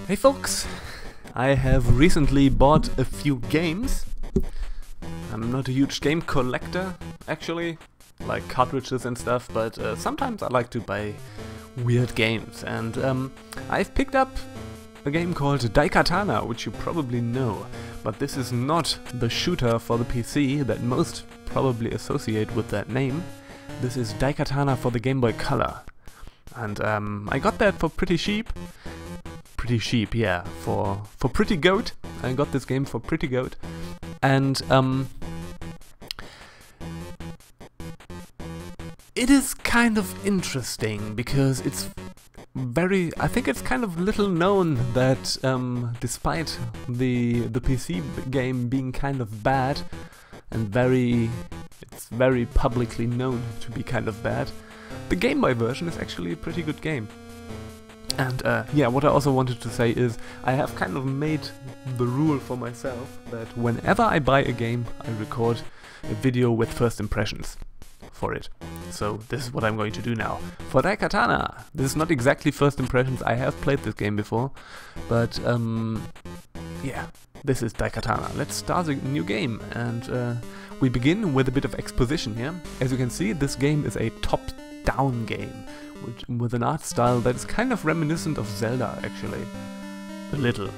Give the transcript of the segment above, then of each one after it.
Hey folks, I have recently bought a few games. I'm not a huge game collector, actually, like cartridges and stuff, but sometimes I like to buy weird games, and I've picked up a game called Daikatana, which you probably know, but this is not the shooter for the PC that most probably associate with that name. This is Daikatana for the Game Boy Color, and I got that for pretty cheap. Pretty cheap, yeah, for pretty goat. I got this game for pretty goat, and it is kind of interesting because it's I think it's kind of little known that despite the PC game being kind of bad and it's very publicly known to be kind of bad, the Game Boy version is actually a pretty good game. And yeah, what I also wanted to say is I have kind of made the rule for myself that whenever I buy a game, I record a video with first impressions for it. So this is what I'm going to do now. For Daikatana, this is not exactly first impressions, I have played this game before, but yeah, this is Daikatana. Let's start a new game, and we begin with a bit of exposition here. As you can see, this game is a top-down game, with an art style that is kind of reminiscent of Zelda, actually. A little.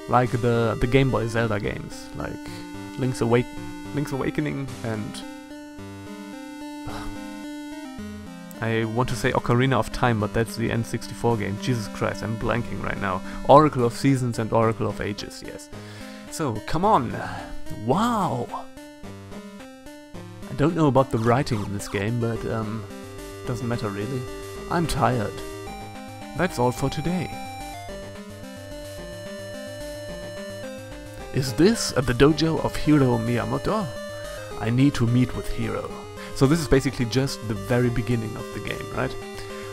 Like the Game Boy Zelda games, like Link's Awakening and... I want to say Ocarina of Time, but that's the N64 game. Jesus Christ, I'm blanking right now. Oracle of Seasons and Oracle of Ages, yes. So, come on! Wow! I don't know about the writing in this game, but doesn't matter really. I'm tired. That's all for today. Is this at the dojo of Hiro Miyamoto? I need to meet with Hiro. So this is basically just the very beginning of the game, right?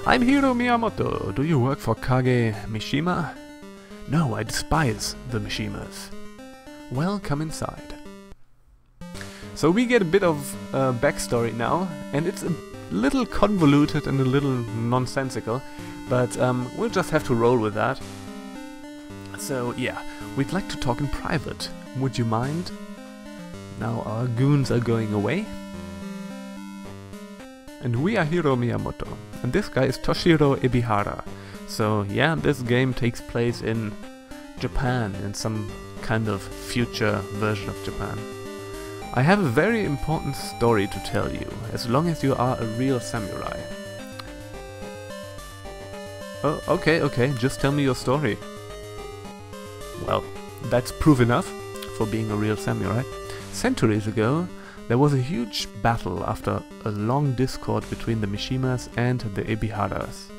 I'm Hiro Miyamoto. Do you work for Kage Mishima? No, I despise the Mishimas. Well, come inside. So we get a bit of backstory now, and it's a little convoluted and a little nonsensical, but we'll just have to roll with that. So yeah, we'd like to talk in private. Would you mind? Now our goons are going away. And we are Hiro Miyamoto, and this guy is Toshiro Ebihara. So yeah, this game takes place in Japan, in some kind of future version of Japan. I have a very important story to tell you, as long as you are a real samurai. Oh, okay, just tell me your story. Well, that's proof enough for being a real samurai. Centuries ago, there was a huge battle after a long discord between the Mishimas and the Ebiharas.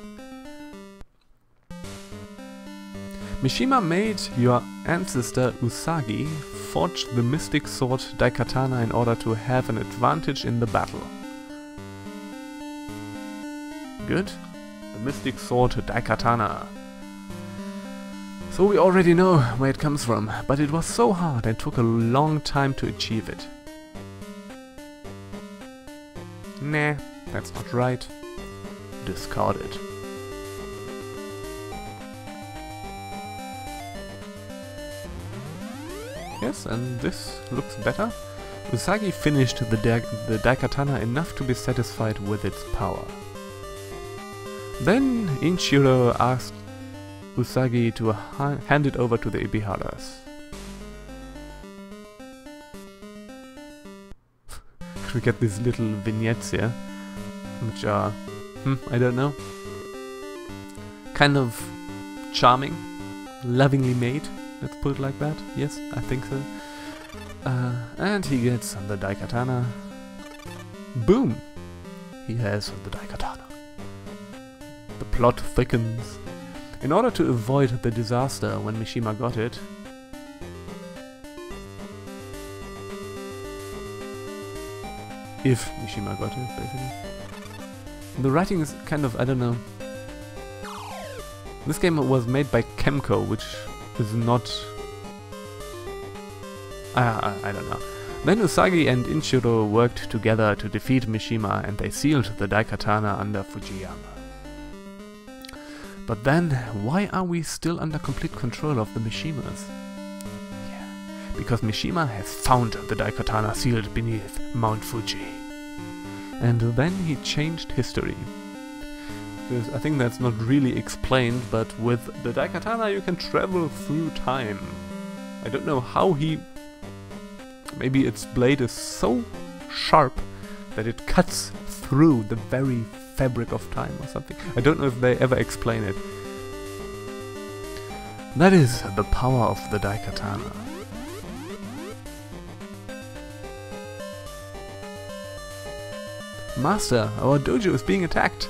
Mishima made your ancestor Usagi forge the mystic sword Daikatana in order to have an advantage in the battle. Good? The mystic sword Daikatana. So we already know where it comes from, but it was so hard and took a long time to achieve it. Nah, that's not right. Discard it. Yes, and this looks better. Usagi finished the Daikatana enough to be satisfied with its power. Then Inshiro asked Usagi to hand it over to the Ebiharas. We get these little vignettes here, which are, I don't know, kind of charming, lovingly made. Let's put it like that. Yes, I think so. And he gets the Daikatana. Boom! He has the Daikatana. The plot thickens. In order to avoid the disaster when Mishima got it, if Mishima got it, basically. The writing is kind of, I don't know. This game was made by Kemco, which is not... I don't know. Then Usagi and Inshiro worked together to defeat Mishima, and they sealed the Daikatana under Fujiyama. But then, why are we still under complete control of the Mishimas? Yeah, because Mishima has found the Daikatana sealed beneath Mount Fuji. And then he changed history. Because I think that's not really explained, but with the Daikatana you can travel through time. I don't know how he... Maybe its blade is so sharp that it cuts through the very fabric of time or something. I don't know if they ever explain it. That is the power of the Daikatana. Master, our dojo is being attacked.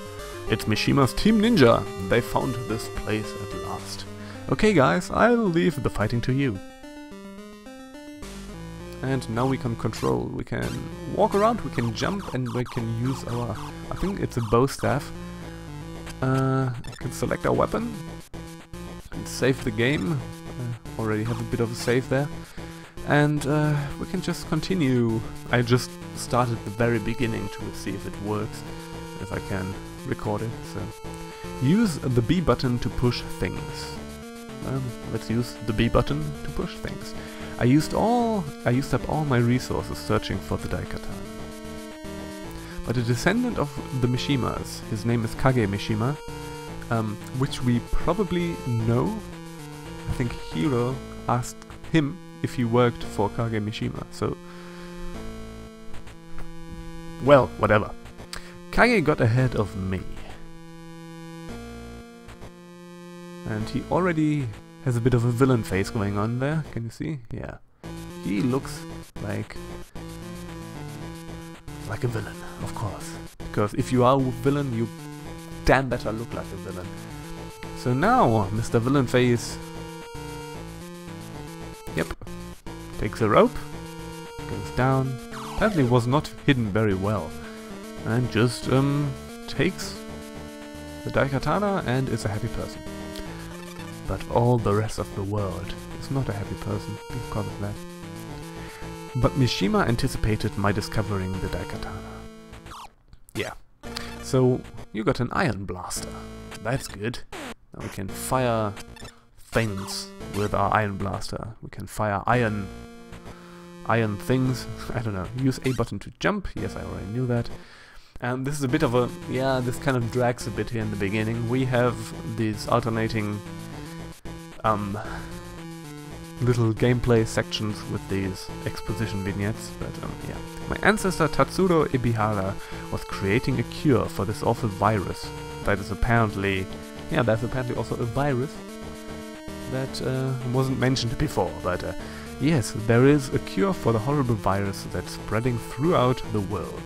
It's Mishima's Team Ninja. They found this place at last. Okay guys, I'll leave the fighting to you. And now we can control, we can walk around, we can jump, and we can use our, I think it's a bow staff. We can select our weapon and save the game. Already have a bit of a save there. And we can just continue. I just started the very beginning to see if it works, if I can record it. So use the B button to push things. Let's use the B button to push things. I used up all my resources searching for the Daikatana. But a descendant of the Mishimas, his name is Kage Mishima, which we probably know. I think Hiro asked him if he worked for Kage Mishima, so... Well, whatever. Kage got ahead of me. And he already has a bit of a villain face going on there, can you see? Yeah. He looks like a villain, of course. Because if you are a villain, you damn better look like a villain. So now, Mr. Villain Face... Yep. Takes a rope, goes down, apparently was not hidden very well, and just takes the Daikatana and is a happy person. But all the rest of the world is not a happy person because of that. But Mishima anticipated my discovering the Daikatana. Yeah. So you got an iron blaster. That's good. Now we can fire things with our iron blaster. We can fire iron things. I don't know. Use A button to jump. Yes, I already knew that. And this is a bit of a... Yeah, this kind of drags a bit here in the beginning. We have these alternating little gameplay sections with these exposition vignettes, but yeah. My ancestor Tatsuro Ebihara was creating a cure for this awful virus. That is apparently... Yeah, there's apparently also a virus that wasn't mentioned before, but yes, there is a cure for the horrible virus that's spreading throughout the world.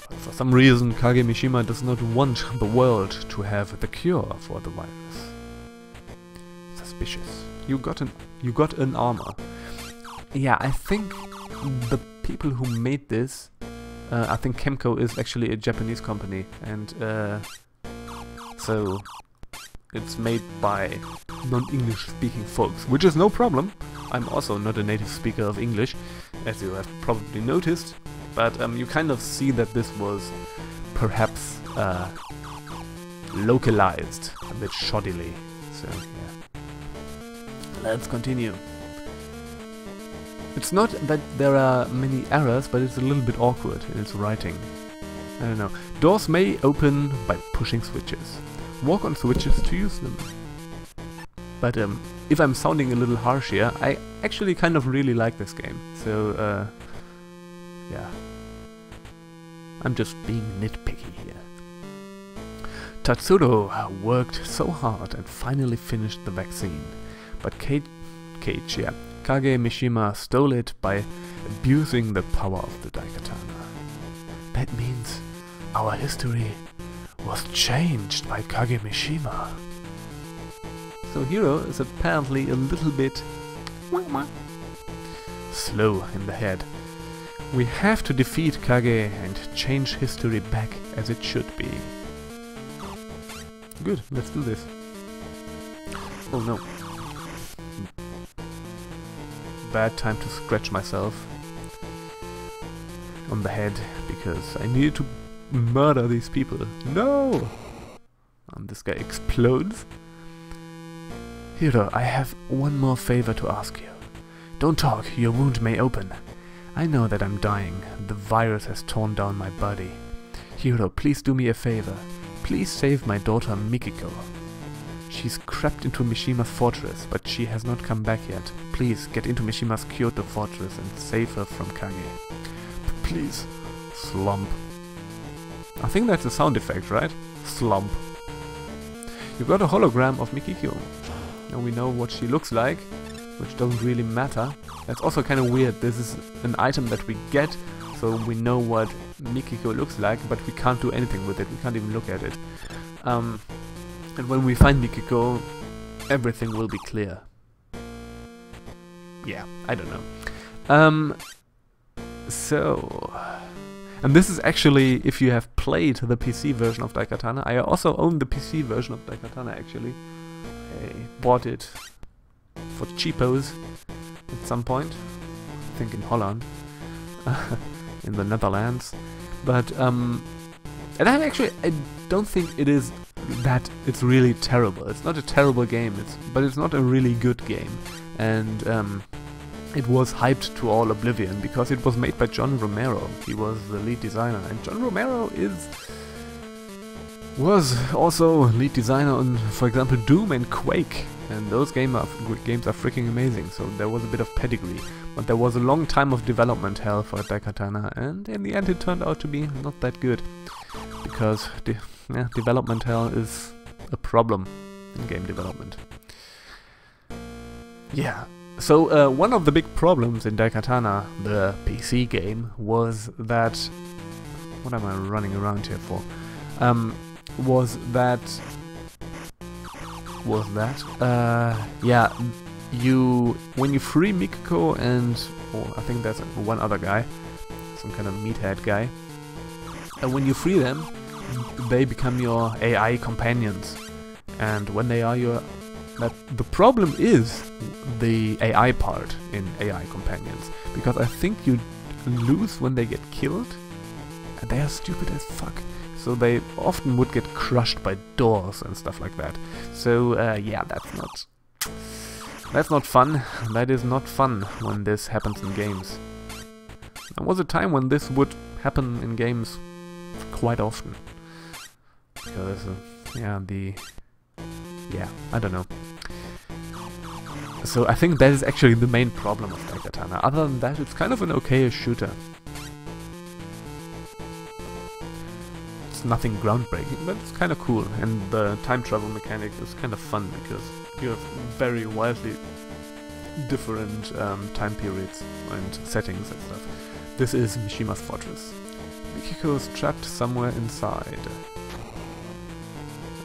But for some reason, Kage Mishima does not want the world to have the cure for the virus. Suspicious. You got an armor. Yeah, I think the people who made this, I think Kemco is actually a Japanese company, and so it's made by non-English speaking folks, which is no problem. I'm also not a native speaker of English, as you have probably noticed, but you kind of see that this was perhaps localized a bit shoddily, so yeah. Let's continue. It's not that there are many errors, but it's a little bit awkward in its writing. I don't know. Doors may open by pushing switches. Walk on switches to use them. But if I'm sounding a little harsh here, I actually kind of really like this game. So, yeah. I'm just being nitpicky here. Tatsuro worked so hard and finally finished the vaccine. But Kage Mishima stole it by abusing the power of the Daikatana. That means our history was changed by Kage Mishima. So Hiro is apparently a little bit slow in the head. We have to defeat Kage and change history back as it should be. Good, let's do this. Oh no. Bad time to scratch myself on the head because I needed to murder these people. No! And this guy explodes. Hero, I have one more favor to ask you. Don't talk, your wound may open. I know that I'm dying. The virus has torn down my body. Hero, please do me a favor. Please save my daughter Mikiko. She's crept into Mishima's fortress, but she has not come back yet. Please get into Mishima's Kyoto fortress and save her from Kage. Please. Slump. I think that's a sound effect, right? Slump. You've got a hologram of Mikiko. Now we know what she looks like, which doesn't really matter. That's also kind of weird. This is an item that we get, so we know what Mikiko looks like, but we can't do anything with it. We can't even look at it. And when we find Mikiko, everything will be clear. Yeah, I don't know. And this is actually, if you have played the PC version of Daikatana, I also own the PC version of Daikatana actually. I bought it for cheapos at some point, I think in Holland, in the Netherlands. But, and I don't think it is that it's really terrible. It's not a terrible game, but it's not a really good game. And it was hyped to all oblivion because it was made by John Romero. He was the lead designer, and John Romero was also lead designer on, for example, Doom and Quake. And those games are freaking amazing, so there was a bit of pedigree. But there was a long time of development hell for Daikatana, and in the end it turned out to be not that good. Because development hell is a problem in game development. Yeah, so one of the big problems in Daikatana, the PC game, was that... What am I running around here for? Yeah, when you free Mikiko and... I think there's one other guy, some kind of meathead guy. And when you free them, they become your AI companions. And when they are the problem is the AI part in AI companions. Because I think you lose when they get killed. And they are stupid as fuck. So they often would get crushed by doors and stuff like that. So yeah, that's not fun. That is not fun when this happens in games. There was a time when this would happen in games quite often. Because, I don't know. So I think that is actually the main problem of Daikatana. Other than that, it's kind of an okay shooter. It's nothing groundbreaking, but it's kind of cool. And the time travel mechanic is kind of fun because you have very wildly different time periods and settings and stuff. This is Mishima's fortress. Mikiko is trapped somewhere inside.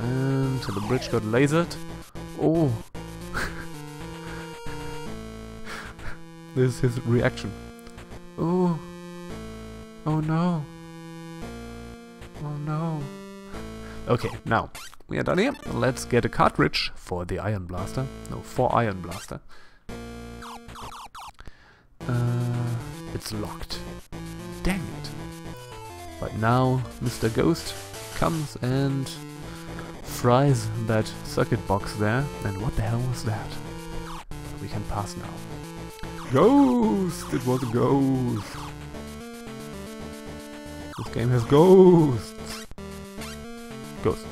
And the bridge got lasered. Oh! This is his reaction. Oh! Oh no! Oh no! Okay, now we are done here. Let's get a cartridge for the Iron Blaster. No, for Iron Blaster. It's locked. Dang it! But now Mr. Ghost comes and fries that circuit box there. And what the hell was that? We can pass now. Ghost! It was a ghost! This game has ghosts! Ghosts.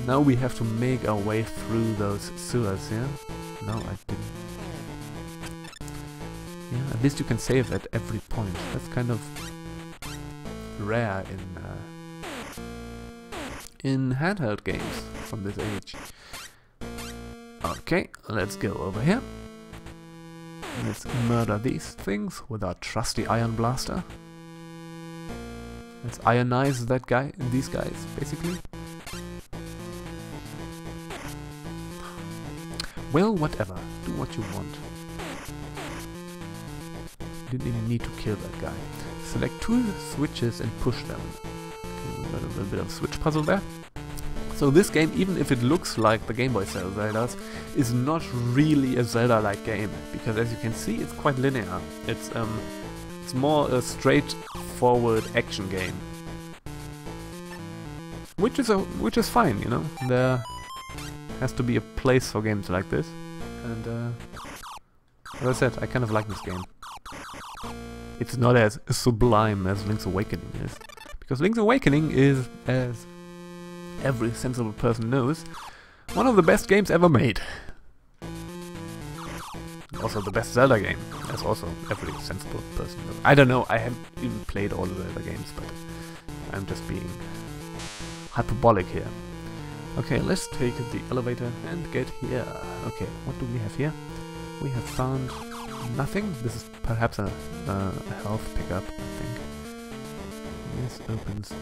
Now we have to make our way through those sewers, yeah? No, I didn't. Yeah, at least you can save at every point. That's kind of rare in handheld games from this age. Okay, let's go over here. Let's murder these things with our trusty Iron Blaster. Let's ionize that guy, these guys, basically. Well, whatever. Do what you want. Didn't even need to kill that guy. Select two switches and push them. Okay, we got a little bit of switch puzzle there. So this game, even if it looks like the Game Boy Zeldas, is not really a Zelda-like game, because as you can see, it's quite linear. It's more a straightforward action game. which is fine, you know. There has to be a place for games like this, and as I said, I kind of like this game. It's not as sublime as Link's Awakening is, because Link's Awakening is, as every sensible person knows, one of the best games ever made. Also the best Zelda game, as also every sensible person knows. I don't know, I haven't even played all the Zelda games, but I'm just being hyperbolic here. Okay, let's take the elevator and get here. Okay, what do we have here? We have found nothing. This is perhaps a health pickup, I think. This opens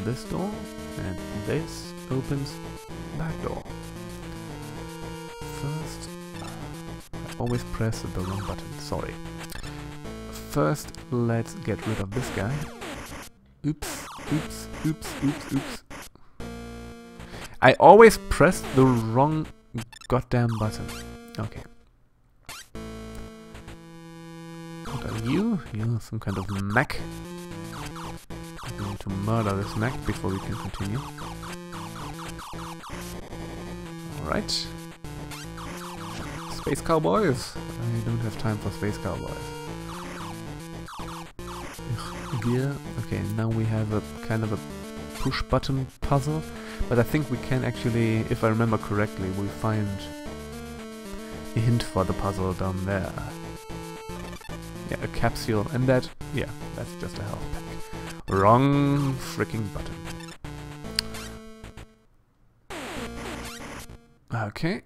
this door, and this opens that door. First, I always press the wrong button, sorry. First, let's get rid of this guy. Oops, oops, oops, oops, oops. I always press the wrong goddamn button. Okay. What are you? You're some kind of mech. I'm going to murder this mech before we can continue. Alright. Space cowboys? I don't have time for space cowboys. Gear. Okay, now we have a kind of a push button puzzle. But I think we can actually, if I remember correctly, we find a hint for the puzzle down there. Yeah, a capsule, and that, yeah, that's just a health pack. Wrong freaking button. Okay.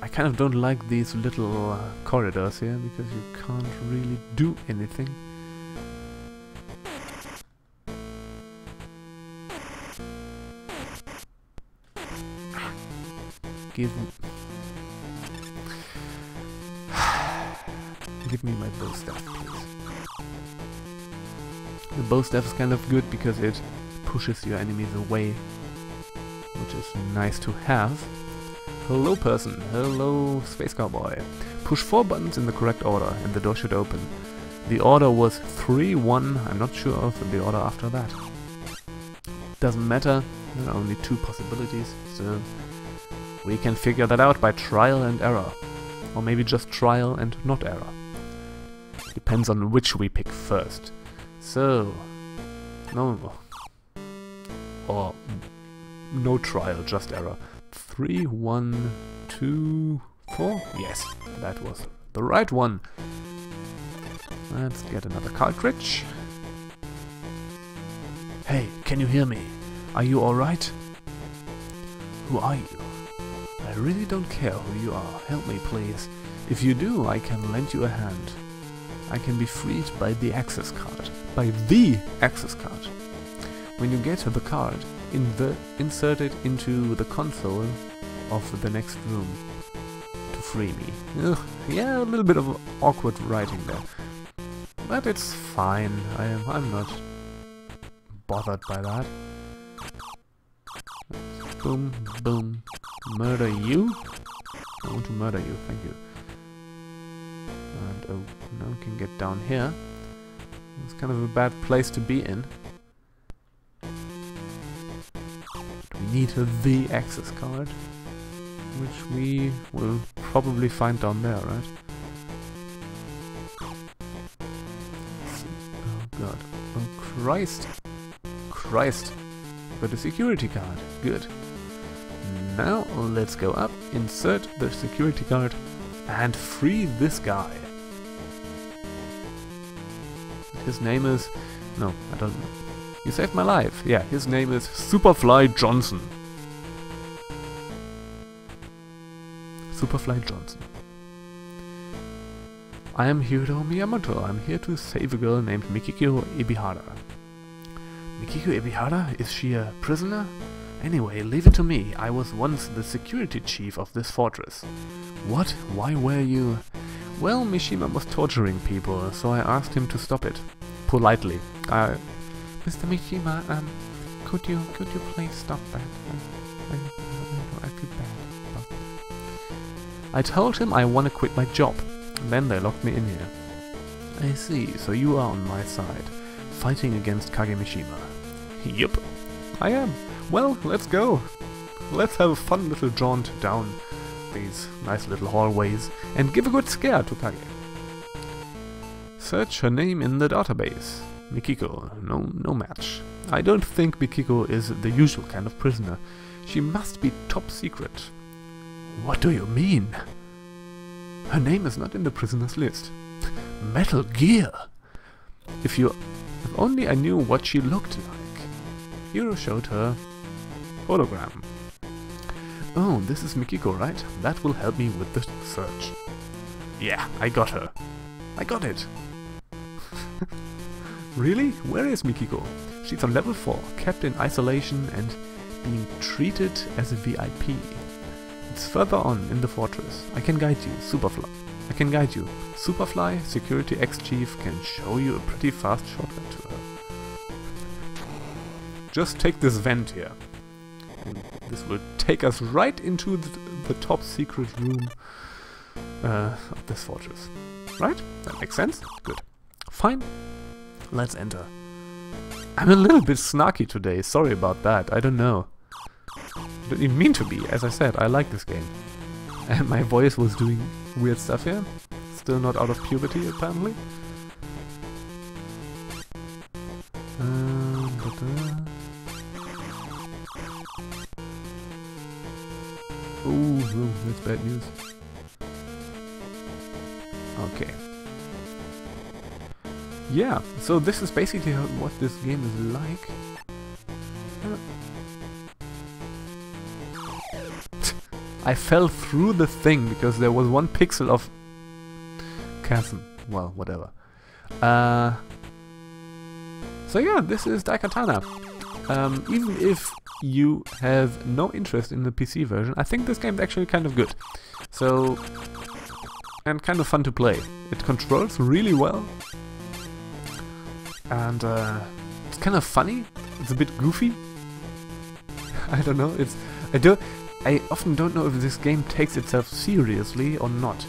I kind of don't like these little corridors here, because you can't really do anything. Give me my bow staff, please. The bow staff is kind of good because it pushes your enemies away, which is nice to have. Hello person, hello space cowboy. Push 4 buttons in the correct order and the door should open. The order was 3-1, I'm not sure of the order after that. Doesn't matter, there are only 2 possibilities, so we can figure that out by trial and error. Or maybe just trial and not error. Depends on which we pick first. So... no... or... no trial, just error. 3, 1, 2, 4? Yes, that was the right one. Let's get another cartridge. Hey, can you hear me? Are you alright? Who are you? I really don't care who you are. Help me, please. If you do, I can lend you a hand. I can be freed by the access card. By the access card. When you get the card, insert it into the console of the next room to free me. Ugh, yeah, a little bit of awkward writing there. But it's fine. I'm not bothered by that. Boom, boom. Murder you? I want to murder you, thank you. And oh, now we can get down here. It's kind of a bad place to be in. We need the access card, which we will probably find down there, right? Oh god. Oh Christ. Christ. Got a security card. Good. Now let's go up, insert the security card, and free this guy. His name is... no, I don't know. You saved my life. Yeah, his name is Superfly Johnson. Superfly Johnson. I am Hiro Miyamoto. I'm here to save a girl named Mikiko Ebihara. Mikiko Ebihara? Is she a prisoner? Anyway, leave it to me. I was once the security chief of this fortress. What? Why were you... Well, Mishima was torturing people, so I asked him to stop it. Politely. Mr. Mishima, could you please stop that? I feel bad. I told him I want to quit my job. Then they locked me in here. I see, so you are on my side, fighting against Kage Mishima. Yup, I am. Well, let's go. Let's have a fun little jaunt down these nice little hallways and give a good scare to Kage. Search her name in the database. Mikiko, no match. I don't think Mikiko is the usual kind of prisoner. She must be top secret. What do you mean? Her name is not in the prisoner's list. Metal Gear! If only I knew what she looked like. Hiro showed her hologram. Oh, this is Mikiko, right? That will help me with the search. Yeah, I got her. I got it. Really? Where is Mikiko? She's on level 4, kept in isolation and being treated as a VIP. It's further on in the fortress. I can guide you, Superfly. I can guide you. Superfly, Security Ex-Chief, can show you a pretty fast shortcut to her. Just take this vent here. And this will take us right into the top secret room of this fortress. Right? That makes sense? Good. Fine. Let's enter. I'm a little bit snarky today, sorry about that, I don't know. I don't even mean to be, as I said, I like this game. And my voice was doing weird stuff here. Still not out of puberty, apparently. Oh, that's bad news. Okay. Yeah, so this is basically what this game is like. I fell through the thing because there was one pixel of chasm. Well, whatever. So yeah, this is Daikatana. Even if you have no interest in the PC version, I think this game is actually kind of good. So, and kind of fun to play. It controls really well. And it's kind of funny. It's a bit goofy. I don't know. I often don't know if this game takes itself seriously or not.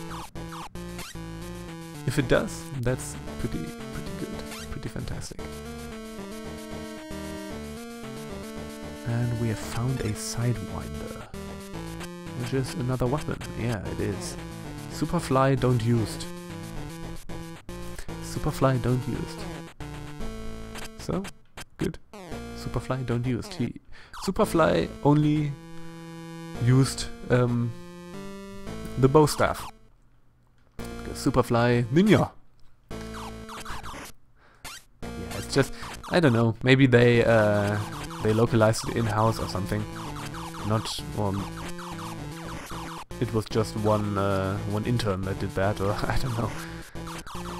If it does, that's pretty good, pretty fantastic. And we have found a Sidewinder, which is another weapon. Yeah, it is. Superfly don't used. Superfly don't used. So, good. Superfly don't used. Superfly only used the bow staff. Superfly ninja. Yeah, it's just, I don't know. Maybe they localized it in-house or something. Not it was just one intern that did that, or I don't know.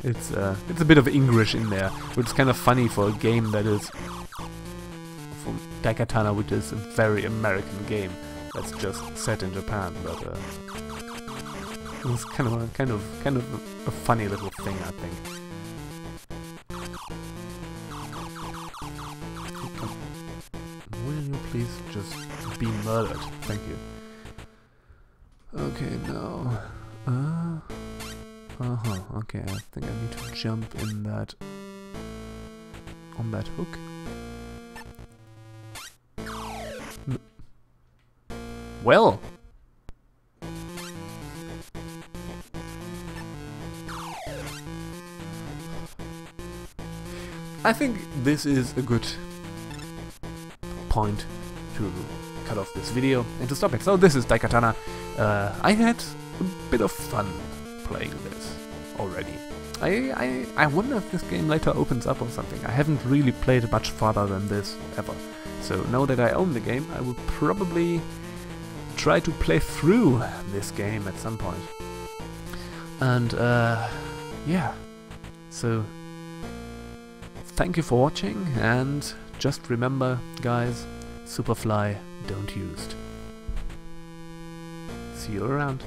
It's a bit of Engrish in there, which is kind of funny for a game that is from Daikatana, which is a very American game that's just set in Japan. But it was kind of a funny little thing, I think. Will you please just be murdered? Thank you. Okay, now. Okay, I think I need to jump in that... on that hook. Well! I think this is a good point to cut off this video and to stop it. So this is Daikatana. I had a bit of fun playing this already. I wonder if this game later opens up or something. I haven't really played it much farther than this ever. So now that I own the game, I will probably try to play through this game at some point. And yeah, so thank you for watching, and just remember, guys, Superfly don't used. See you around.